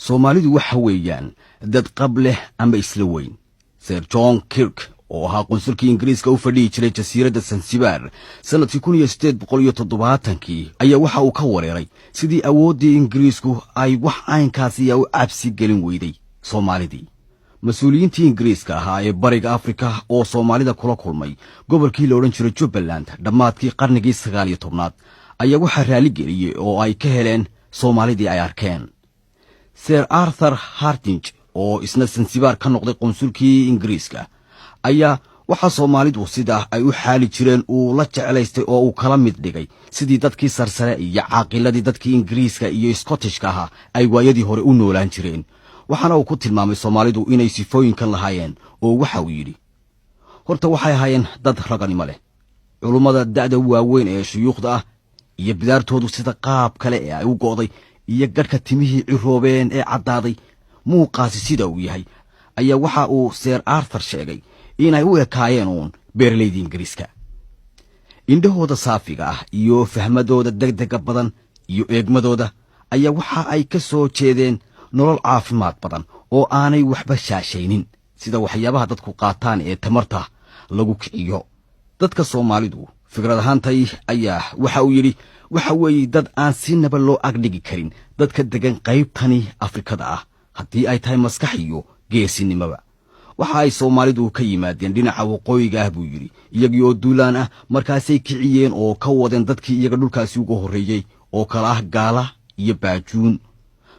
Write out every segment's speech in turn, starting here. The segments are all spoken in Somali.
Soomaalidu waxa weeyaan dad qab leh ama isla weyn. Sir John Kirk oo ahaa qunsulkii Ingiriiska u fadhiyay jiray jasiiradda Zanzibar sanadkii 1870 ayaa waxa uu ka wareeray sidii awooddii Ingiriisku ay wax aynkaasi u cabsi gelin weyday Soomaalidii. Mas'uuliyiintii Ingiriiska ahaa ee bariga Afrika oo Soomaalida kula kulmay gobolkii la odhan jiray Jubaland dhammaadkii qarnigii 19 ayaa waxa raali geliyay oo ay ka heleen Soomaalidii ay arkeen. Sir Arthur Hardinge oo isna Zanzibar ka noqday qunsulkii Ingiriiska ayaa waxa Soomaalidu sida ay u xaali jireen uu la jecelaystay oo uu kala mid dhigay sidii dadkii sarsare iyo caaqiladii dadkii Ingiriiska iyo Scottishka ahaa ay waayadii hore u noolaan jireen. waxaana uu ku tilmaamay Soomaalidu inay sifooyinkan lahaayeen oo waxa uu yiri horta waxay ahaayeen dad raganimo leh culumada da'da waaweyn ee shuyuukhda ah iyo bidaartoodu sida qaab kale ee ay u gooday iyo gadhka timihii ciroobeen ee caddaaday muuqaasi sida uu yahay ayaa waxa uu Sir Arthur sheegay inay u ekaayeen uun beeraleydii Ingiriiska. indhahooda saafiga ah iyo fahmadooda degdega badan iyo eegmadooda ayaa waxa ay ka soo jeedeen nolol caafimaad badan oo aanay waxba shaashaynin sida waxyaabaha dadku qaataan ee tamarta lagu kiciyo. dadka Soomaalidu fikrad ahaantay ayaa waxa uu yiri waxa weeye dad aan si naba loo agdhigi karin dadka degan qaybtani Afrikada ah haddii ay tahay maskax iyo geesinimaba. waxa ay Soomaalidu ka yimaadeen dhinaca waqooyiga ah buu yiri iyagii oo duulaan ah markaasay kiciyeen oo ka wadeen dadkii iyaga dhulkaasi ugu horreeyay oo kala ah gaala iyo baajuun.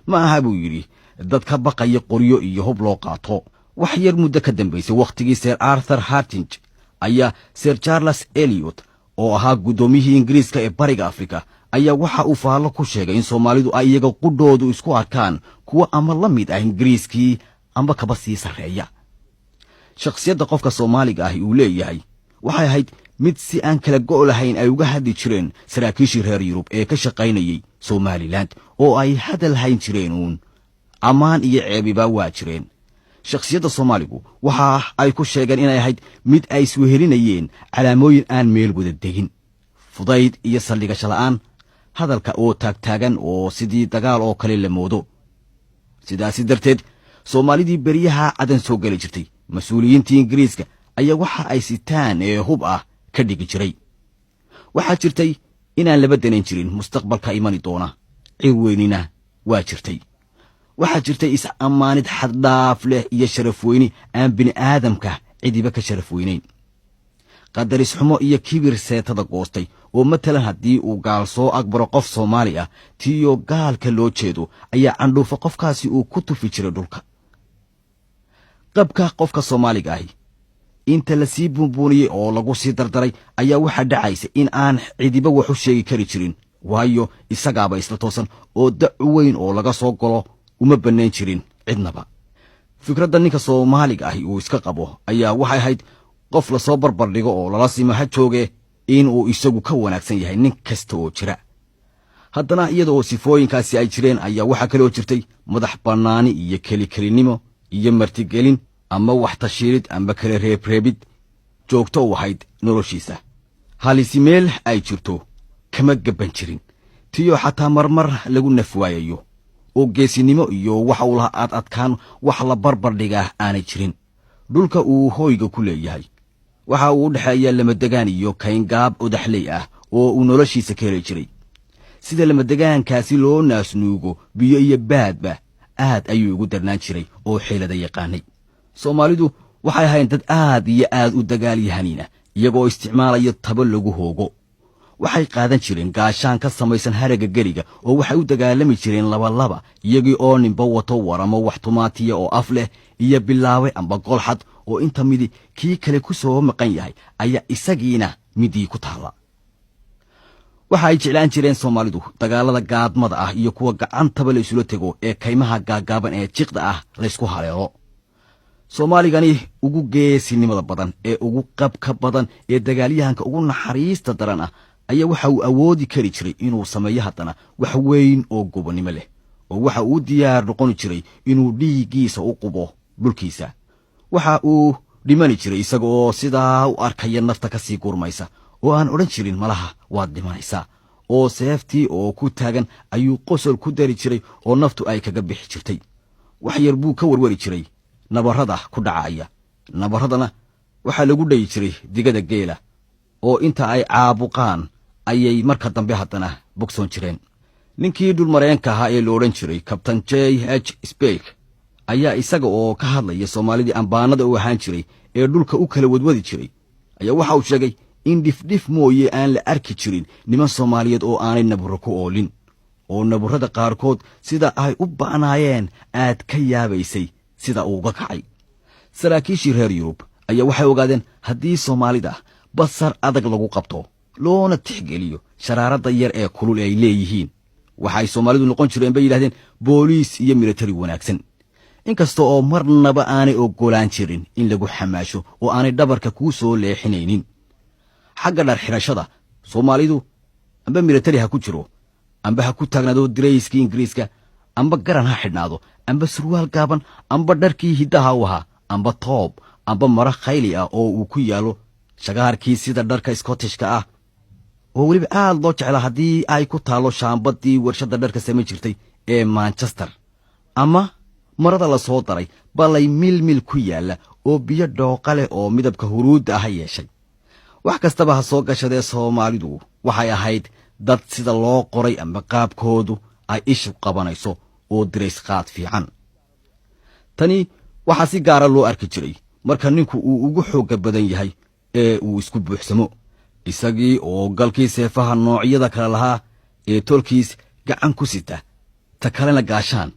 ma aha buu yiri dad ka baqaya qoryo iyo hub loo qaato. wax yar muddo ka dambeysay waqtigii Sir Arthur Hardinge ayaa Sir Charles Eliot oo ahaa gudoomiyihii Ingiriiska ee bariga Afrika ayaa waxa uu faallo ku sheegay in Soomaalidu ay iyaga qudhoodu isku arkaan kuwa ama la mid ah Ingiriiskii ama kaba sii sareeya. shakhsiyadda qofka Soomaaliga ah uu leeyahay waxay ahayd mid si aan kala go'o lahayn ay uga hadli jireen saraakiishii reer Yurub ee ka shaqaynayay Somaliland oo ay hadal hayn jireen uun amaan iyo ceebiba waa jireen. shakhsiyadda Soomaaligu waxa ay ku sheegeen inay ahayd mid ay iswehelinayeen calaamooyin aan meel wada degin fudayd iyo saldhigasho la'aan hadalka oo taagtaagan oo sidii dagaal oo kale la moodo. sidaasi darteed Soomaalidii beriyaha cadan soo gali jirtay mas'uuliyiintii Ingiriiska ayaa waxa ay sitaan ee hub ah ka dhigi jiray. waxaa jirtay inaan laba danan jirin mustaqbalka imani doona cirweynina waa jirtay. waxaa jirtay is ammaanid xad dhaaf leh iyo sharaf weyni aan bini aadamka cidiba ka sharaf weynayn. qadaris xumo iyo kibir seetada goostay oo matalan haddii uu gaal soo agbaro qof Soomaali ah tiyo gaalka loo jeedo ayaa candhuufa qofkaasi uu ku tufi jiray dhulka. qabka qofka Soomaaliga ah inta la sii buunbuuniyay oo lagu sii dardaray ayaa waxa dhacaysa in aan cidiba wax u sheegi kari jirin waayo isagaaba isla toosan oo dacu weyn oo laga soo galo uma bannaan jirin cidnaba. fikradda ninka Soomaaliga ah uu iska qabo ayaa waxay ahayd qof la soo barbar dhigo oo lala sima ha jooge in uu isagu ka wanaagsan yahay nin kasta oo jira. haddana iyadoo sifooyinkaasi ay jireen ayaa waxa kale oo jirtay madax bannaani iyo keli-kelinimo iyo martigelin ama wax tashiirid ama kala reebreebid joogto u ahayd noloshiisa. halisi meel ay jirto kama gaban jirin tiyo xataa marmar lagu nafwaayayo oo geesinimo iyo waxa uu lahaa adkaan wax la barbar dhigaa aanay jirin. dhulka uu hooyga ku leeyahay waxa uu u dhaxeeyaa lamadegaan iyo kayngaab odaxley ah oo uu noloshiisa ka heli jiray. sida lamadegaankaasi loo naasnuugo biyo iyo baadba aad ayuu ugu darnaan jiray oo xeelada yaqaanay. Soomaalidu waxay ahayn dad aad iyo aad u dagaalyahanina iyagoo isticmaalaya tabo lagu hoogo. waxay qaadan jireen gaashaan ka samaysan haraga gariga oo waxay u dagaalami jireen laba iyagii oo ninba wato waramo wax tumaatiya oo af leh iyo bilaawe amba golxad oo inta midi kii kale ku soo maqan yahay ayaa isagiina midii ku taala. waxa ay jeclaan jireen Soomaalidu dagaalada gaadmada ah iyo kuwa gacantaba la isula tego ee kaymaha gaagaaban ee jiqda ah la isku haleelo. Soomaaligani ugu geesinimada badan ee ugu qabka badan ee dagaalyahanka ugu naxariista daran ah ayaa waxa uu awoodi kari jiray inuu sameeyo haddana wax weyn oo gobonimo leh oo waxa uu diyaar noqon jiray inuu dhiigiisa u qubo dhulkiisa. waxa uu dhimani jiray isagoo sidaa u arkaya nafta ka sii gurmaysa oo aan odhan jirin malaha waad dhimanaysaa oo seeftii oo ku taagan ayuu qosol ku dari jiray oo naftu ay kaga bixi jirtay. wax yar buu ka warwari jiray nabarrada ku dhacaya. nabarradana waxaa lagu dhayi jiray digada geela oo inta ay caabuqaan ayay marka dambe haddana bogsoon jireen. ninkii dhulmareenka ahaa ee la odhan jiray kabtan J.H. Speake ayaa isaga oo ka hadlaya Soomaalidii ambaanada u ahaan jiray ee dhulka u kala wadwadi jiray ayaa waxa uu sheegay in dhifdhif mooye aan la arki jirin niman Soomaaliyeed oo aanay nabaro ku oolin, oo nabarrada qaarkood sida ay u ba'naayeen aad ka yaabaysay sida uu uga kacay. saraakiishii reer Yurub ayaa waxay ogaadeen haddii Soomaalida basar adag lagu qabto loona tixgeliyo sharaarada yar ee kulul ay leeyihiin, waxay Soomaalidu noqon jireen bay yiraahdeen booliis iyo military wanaagsan. inkasta oo marnaba aanay ogolaan jirin in lagu xamaasho oo aanay dhabarka ku soo leexinaynin. xagga dhar xirashada Soomaalidu amba military ha ku jiro, amba ha ku taagnaado dirayskii Ingiriiska, amba garan ha xidhnaado, amba surwaal gaaban, amba dharkii hidaha u ahaa, amba toob, amba mara khayli ah oo uu ku yaalo shagaarkii sida dharka Scottishka ah oo weliba aad loo jeclaa haddii ay ku taalo shaambadii warshada dharka samayn jirtay ee Manchester, ama marada la soo daray balay milmil ku yaala oo biyo dhooqa leh oo midabka huruudda ah yeeshay. wax kastaba ha soo gashadee Soomaalidu waxay ahayd dad sida loo qoray ama qaabkoodu ay ishu qabanayso oo dirays qaad fiican. tani waxaa si gaara loo arki jiray marka ninku uu ugu xoogga badan yahay ee uu isku buuxsamo, isagii oo galkii seefaha noocyada kala lahaa ee tolkiis gacan ku sita, ta kalena gaashaan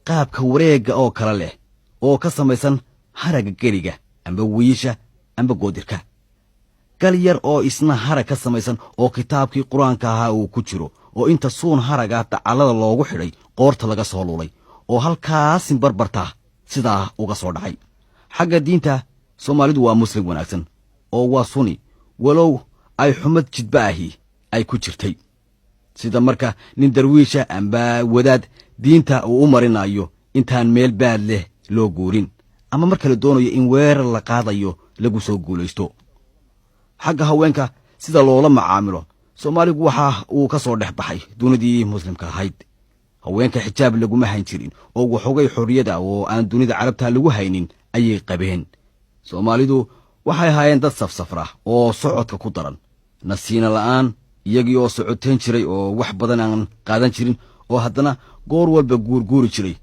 qaabka wareegga oo kala leh oo ka samaysan haraga geriga amba wiisha amba goodirka, gal yar oo isna harag ka samaysan oo kitaabkii quraanka ahaa uu ku jiro oo inta suun haraga dacalada loogu xidhay qoorta laga soo lulay oo halkaas barbarta sidaa uga soo dhacay. xagga diinta Soomaalidu waa muslim wanaagsan oo waa sunni, walow ay xumad jidbaahi ay ku jirtay, sida marka nin darwiisha amba wadaad diinta uu u marinayo intaan meel baad leh loo guurin, ama marka la doonayo in weerar la qaadayo lagu soo guulaysto. xagga haweenka sida loola macaamilo Soomaaligu waxa uu ka soo dhex baxay dunidii muslimka ahayd. haweenka xijaab laguma hayn jirin oo waxoogay xorriyada oo aan dunida carabta lagu haynin ayay qabeen. Soomaalidu waxay ahaayeen dad safsafra oo socodka ku daran, nasiina la'aan, iyagii oo socoteen jiray oo wax badan aan qaadan jirin oo haddana goor walba guurguuri jiray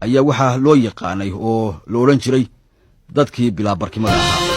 ayaa waxaa loo yaqaanay oo la odhan jiray dadkii bilaa barkimada ahaa.